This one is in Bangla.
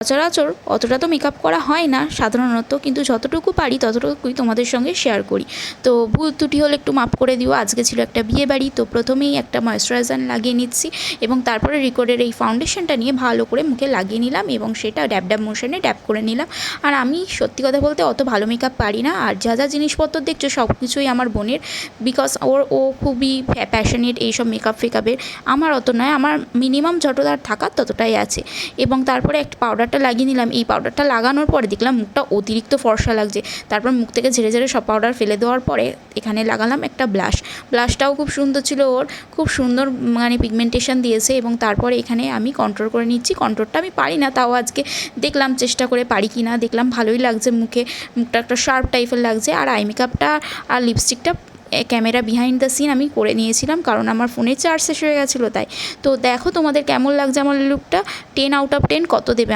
সচরাচর অতটা তো মেকআপ করা হয় না সাধারণত, কিন্তু যতটুকু পারি ততটুকুই তোমাদের সঙ্গে শেয়ার করি। তো ভুল ত্রুটি হলে একটু মাপ করে দিও। আজকে ছিল একটা বিয়েবাড়ি, তো প্রথমেই একটা ময়েশ্চারাইজার লাগিয়ে নিচ্ছি এবং তারপরে রিকোডের এই ফাউন্ডেশনটা নিয়ে ভালো করে মুখে লাগিয়ে নিলাম এবং সেটা ড্যাব ড্যাব মোশনে ড্যাব করে নিলাম। আর আমি সত্যি কথা বলতে অত ভালো মেকআপ পারি না, আর যা যা জিনিসপত্র দেখছো সব কিছুই আমার বোনের, বিকজ ও খুবই প্যাশনেট এইসব মেকআপ ফেকআপের। আমার অত নয়, আমার মিনিমাম যতটা থাকার ততটাই আছে। এবং তারপরে একটা পাউডারটা লাগিয়ে নিলাম। এই পাউডারটা লাগানোর পরে দেখলাম মুখটা অতিরিক্ত ফর্সা লাগছে। তারপর মুখ থেকে ঝেড়ে ঝেড়ে সব পাউডার ফেলে দেওয়ার পরে এখানে লাগালাম একটা ব্লাশটাও খুব সুন্দর ছিল, ওর খুব সুন্দর মানে পিগমেন্টেশন দিয়েছে। এবং তারপরে এখানে আমি কন্ট্রোল করে নিচ্ছি। কন্ট্রোলটা আমি পারি না, তাও আজকে দেখলাম চেষ্টা করে পারি কি না, দেখলাম ভালোই লাগছে মুখটা একটা শার্প টাইপের লাগছে। আর আই মেকআপটা আর লিপস্টিকটা ক্যামেরা বিহাইন্ড দ্য সিন আমি করে নিয়েছিলাম, কারণ আমার ফোনের চার্জ শেষ হয়ে গেছিলো তাই। তো দেখো তোমাদের কেমন লাগছে আমার লুকটা, 10 আউট অফ 10 কত দেবে?